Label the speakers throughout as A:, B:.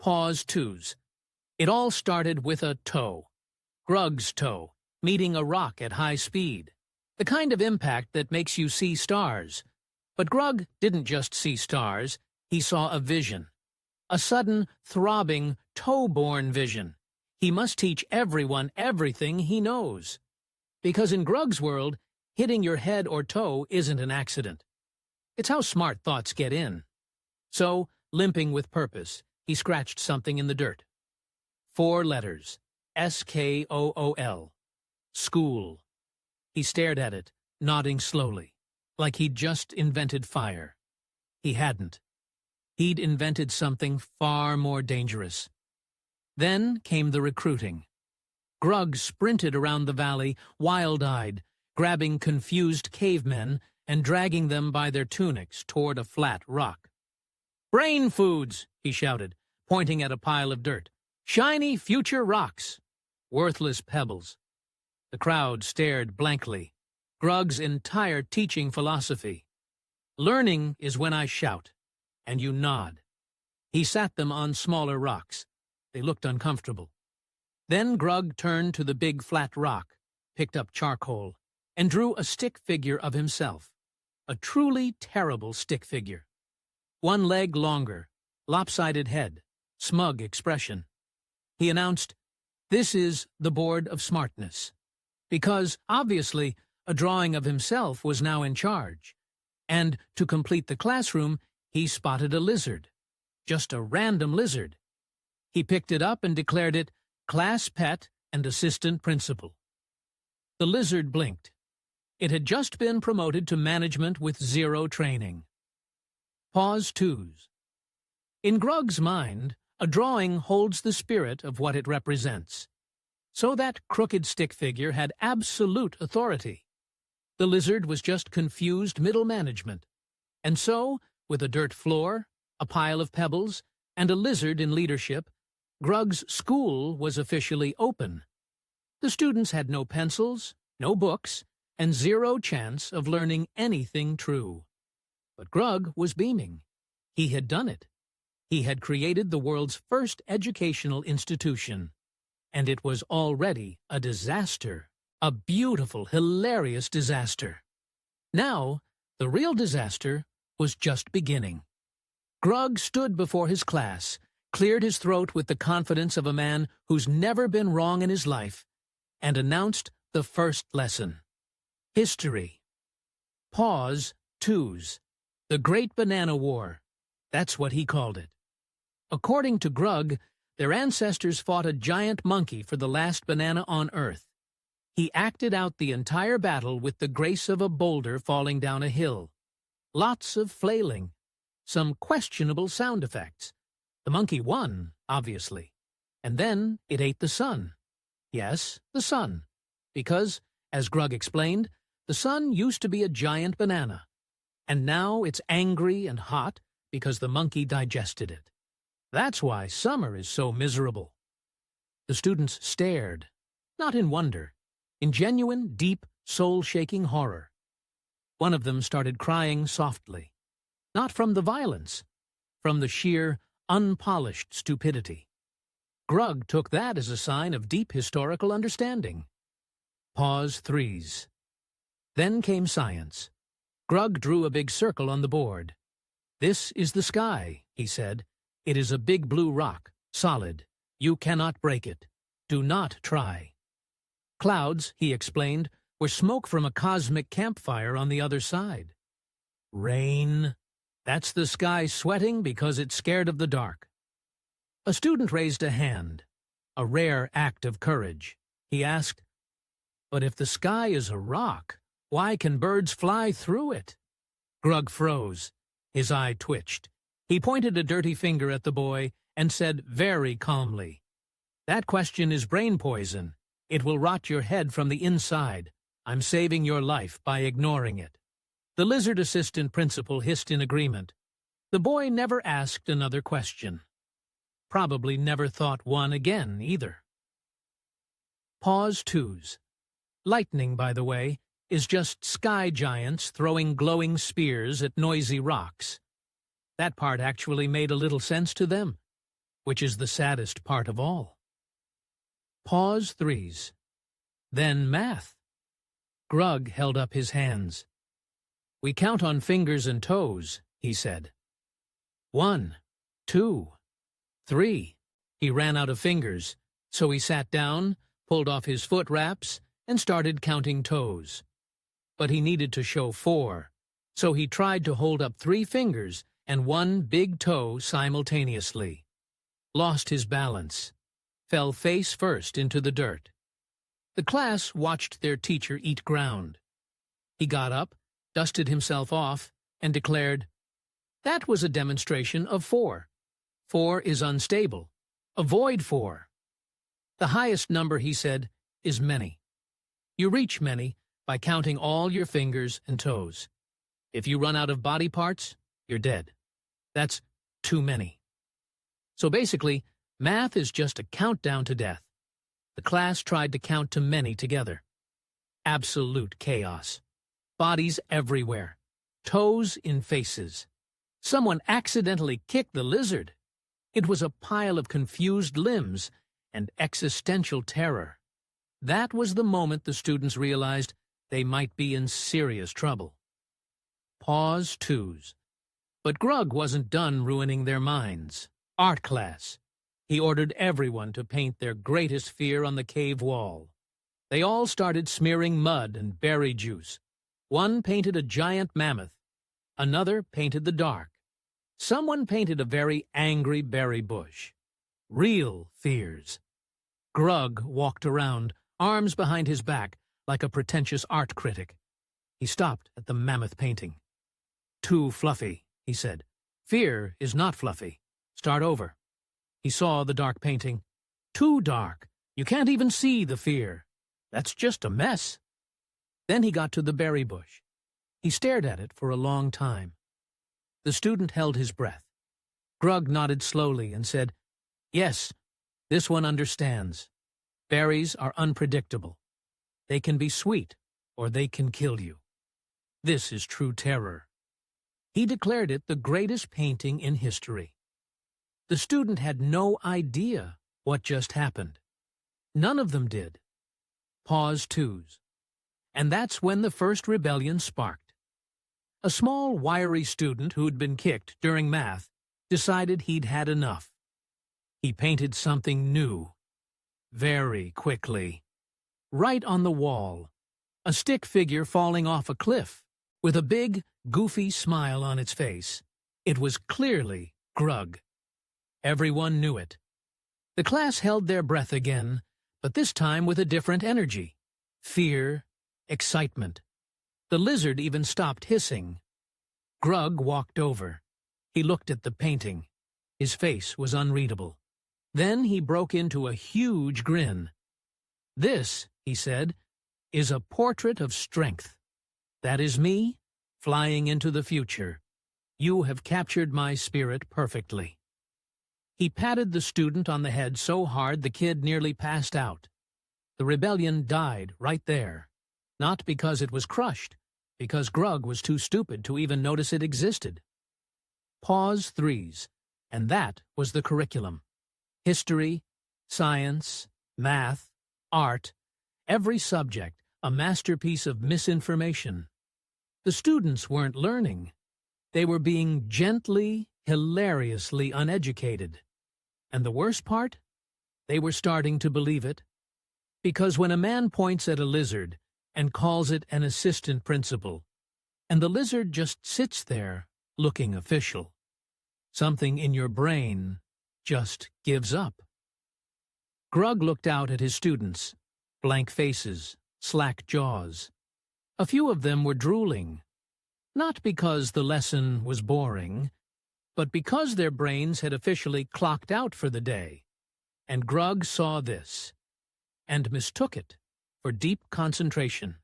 A: Pause twos. It all started with a toe. Grug's toe, meeting a rock at high speed. The kind of impact that makes you see stars. But Grug didn't just see stars, he saw a vision. A sudden, throbbing, toe-borne vision. He must teach everyone everything he knows. Because in Grug's world, hitting your head or toe isn't an accident. It's how smart thoughts get in. So, limping with purpose, he scratched something in the dirt. 4 letters. S-K-O-O-L. School. He stared at it, nodding slowly, like he'd just invented fire. He hadn't. He'd invented something far more dangerous. Then came the recruiting. Grug sprinted around the valley, wild-eyed, grabbing confused cavemen and dragging them by their tunics toward a flat rock. "Brain foods!" he shouted, pointing at a pile of dirt. "Shiny future rocks! Worthless pebbles." The crowd stared blankly. Grug's entire teaching philosophy. Learning is when I shout, and you nod. He sat them on smaller rocks. They looked uncomfortable. Then Grug turned to the big flat rock, picked up charcoal, and drew a stick figure of himself. A truly terrible stick figure. 1 leg longer, lopsided head, smug expression. He announced, "This is the Board of Smartness." Because, obviously, a drawing of himself was now in charge. And, to complete the classroom, he spotted a lizard. Just a random lizard. He picked it up and declared it class pet and assistant principal. The lizard blinked. It had just been promoted to management with 0 training. Pause twos. In Grug's mind, a drawing holds the spirit of what it represents. So that crooked stick figure had absolute authority. The lizard was just confused middle management. And so, with a dirt floor, a pile of pebbles, and a lizard in leadership, Grug's school was officially open. The students had no pencils, no books, and 0 chance of learning anything true. But Grug was beaming. He had done it. He had created the world's first educational institution. And it was already a disaster. A beautiful, hilarious disaster. Now, the real disaster was just beginning. Grug stood before his class, cleared his throat with the confidence of a man who's never been wrong in his life, and announced the first lesson. History. Pause twos. The Great Banana War. That's what he called it. According to Grug, their ancestors fought a giant monkey for the last banana on Earth. He acted out the entire battle with the grace of a boulder falling down a hill. Lots of flailing. Some questionable sound effects. The monkey won, obviously. And then it ate the sun. Yes, the sun. Because, as Grug explained, the sun used to be a giant banana. And now it's angry and hot because the monkey digested it. That's why summer is so miserable. The students stared, not in wonder, in genuine, deep, soul-shaking horror. One of them started crying softly, not from the violence, from the sheer, unpolished stupidity. Grug took that as a sign of deep historical understanding. Pause threes. Then came science. Grug drew a big circle on the board. "This is the sky," he said. "It is a big blue rock, solid. You cannot break it. Do not try." Clouds, he explained, were smoke from a cosmic campfire on the other side. Rain. That's the sky sweating because it's scared of the dark. A student raised a hand, a rare act of courage. He asked, "But if the sky is a rock, why can birds fly through it?" Grug froze. His eye twitched. He pointed a dirty finger at the boy and said very calmly, "That question is brain poison. It will rot your head from the inside. I'm saving your life by ignoring it." The lizard assistant principal hissed in agreement. The boy never asked another question. Probably never thought one again, either. Pause twos. Lightning, by the way, is just sky giants throwing glowing spears at noisy rocks. That part actually made a little sense to them. which is the saddest part of all. Pause threes. Then math. Grug held up his hands. We count on fingers and toes, he said. 1, 2, 3. He ran out of fingers, so he sat down, pulled off his foot wraps, and started counting toes. But he needed to show 4, so he tried to hold up 3 fingers and 1 big toe simultaneously. Lost his balance. Fell face first into the dirt. The class watched their teacher eat ground. He got up, dusted himself off, and declared, "That was a demonstration of 4. 4 is unstable. Avoid 4. The highest number," he said, "is many. You reach many by counting all your fingers and toes. If you run out of body parts, you're dead. That's too many." So basically, math is just a countdown to death. The class tried to count to many together. Absolute chaos. Bodies everywhere. Toes in faces. Someone accidentally kicked the lizard. It was a pile of confused limbs and existential terror. That was the moment the students realized they might be in serious trouble. Pause twos. But Grug wasn't done ruining their minds. Art class. He ordered everyone to paint their greatest fear on the cave wall. They all started smearing mud and berry juice. One painted a giant mammoth. Another painted the dark. Someone painted a very angry berry bush. Real fears. Grug walked around, arms behind his back, like a pretentious art critic. He stopped at the mammoth painting. "Too fluffy," he said. "Fear is not fluffy. Start over." He saw the dark painting. "Too dark. You can't even see the fear. That's just a mess." Then he got to the berry bush. He stared at it for a long time. The student held his breath. Grug nodded slowly and said, "Yes, this one understands. Berries are unpredictable. They can be sweet, or they can kill you. This is true terror." He declared it the greatest painting in history. The student had no idea what just happened. None of them did. Pause twos. And that's when the first rebellion sparked. A small, wiry student who'd been kicked during math decided he'd had enough. He painted something new. Very quickly. Right on the wall. A stick figure falling off a cliff, with a big, goofy smile on its face. It was clearly Grug. Everyone knew it. The class held their breath again, but this time with a different energy. Fear, excitement. The lizard even stopped hissing. Grug walked over. He looked at the painting. His face was unreadable. Then he broke into a huge grin. "This," he said, "is a portrait of strength. That is me, flying into the future. You have captured my spirit perfectly." He patted the student on the head so hard the kid nearly passed out. The rebellion died right there. Not because it was crushed, because Grug was too stupid to even notice it existed. Pause threes, and that was the curriculum. History, science, math, art, every subject a masterpiece of misinformation. The students weren't learning. They were being gently, hilariously uneducated. And the worst part? They were starting to believe it. Because when a man points at a lizard and calls it an assistant principal, and the lizard just sits there looking official, something in your brain just gives up. Grug looked out at his students, blank faces, slack jaws. A few of them were drooling, not because the lesson was boring, but because their brains had officially clocked out for the day. And Grug saw this, and mistook it for deep concentration.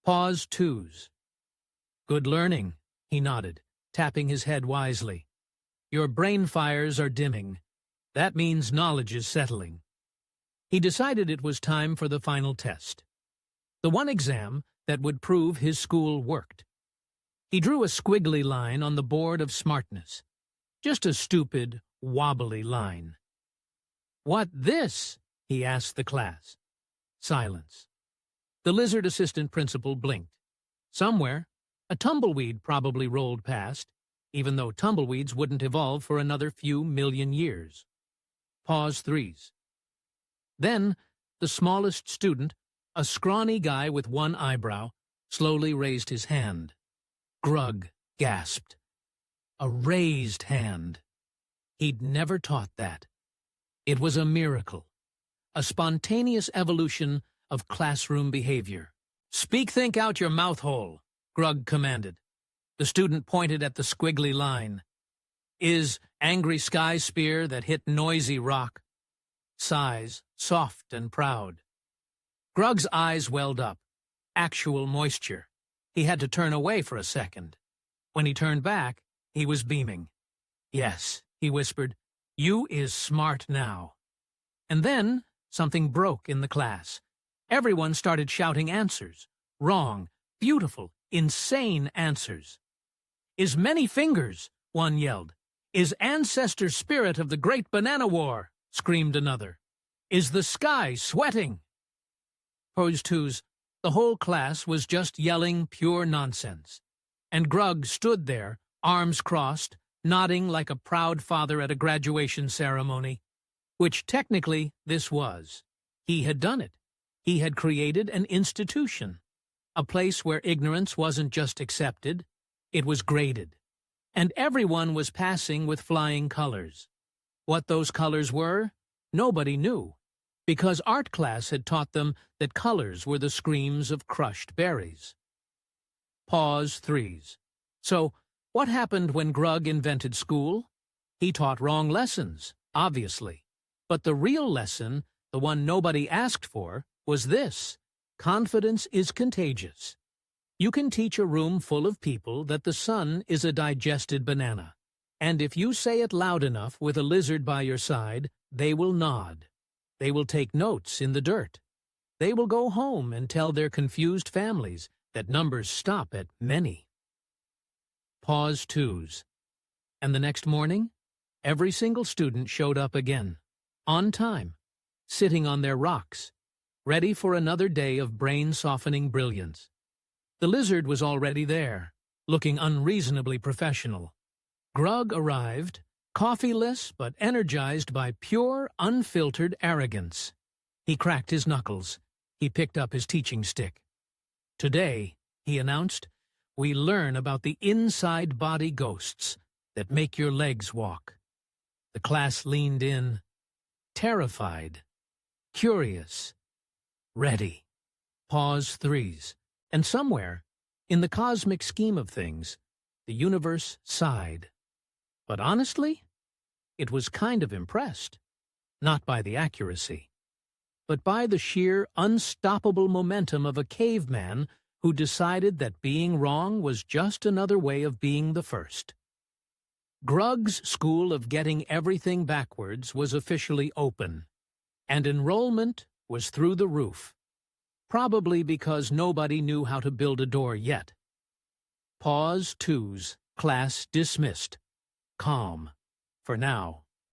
A: Pause twos. "Good learning," he nodded, tapping his head wisely. "Your brain fires are dimming. That means knowledge is settling." He decided it was time for the final test. The one exam that would prove his school worked. He drew a squiggly line on the board of smartness. Just a stupid, wobbly line. "What this?" he asked the class. Silence. The lizard assistant principal blinked. Somewhere, a tumbleweed probably rolled past, even though tumbleweeds wouldn't evolve for another few million years. Pause threes. Then, the smallest student, a scrawny guy with one eyebrow, slowly raised his hand. Grug gasped. A raised hand. He'd never taught that. It was a miracle. A spontaneous evolution of classroom behavior. "Speak, think out your mouth hole," Grug commanded. The student pointed at the squiggly line. "Is angry sky spear that hit noisy rock." Sighs, soft and proud. Grug's eyes welled up. Actual moisture. He had to turn away for a second. When he turned back, he was beaming. "Yes," he whispered, "you is smart now." And then something broke in the class. Everyone started shouting answers. Wrong, beautiful, insane answers. "Is many fingers," one yelled. "Is ancestor spirit of the Great Banana War," screamed another. "Is the sky sweating?" Pose twos, the whole class was just yelling pure nonsense. And Grug stood there, arms crossed, nodding like a proud father at a graduation ceremony. Which technically this was. He had done it. He had created an institution. A place where ignorance wasn't just accepted, it was graded. And everyone was passing with flying colors. What those colors were, nobody knew, because art class had taught them that colors were the screams of crushed berries. Pause threes. So, what happened when Grug invented school? He taught wrong lessons, obviously. But the real lesson, the one nobody asked for, was this: confidence is contagious. You can teach a room full of people that the sun is a digested banana, and if you say it loud enough with a lizard by your side, they will nod. They will take notes in the dirt. They will go home and tell their confused families that numbers stop at many. Pause twos. And the next morning, every single student showed up again, on time, sitting on their rocks, ready for another day of brain-softening brilliance. The lizard was already there, looking unreasonably professional. Grug arrived, coffeeless but energized by pure, unfiltered arrogance. He cracked his knuckles. He picked up his teaching stick. "Today," he announced, "we learn about the inside body ghosts that make your legs walk." The class leaned in, terrified, curious, ready. Pause threes. And somewhere, in the cosmic scheme of things, the universe sighed. But honestly, it was kind of impressed. Not by the accuracy, but by the sheer, unstoppable momentum of a caveman who decided that being wrong was just another way of being the first. Grug's school of getting everything backwards was officially open, and enrollment was through the roof. Probably because nobody knew how to build a door yet. Pause twos, class dismissed. Calm. For now.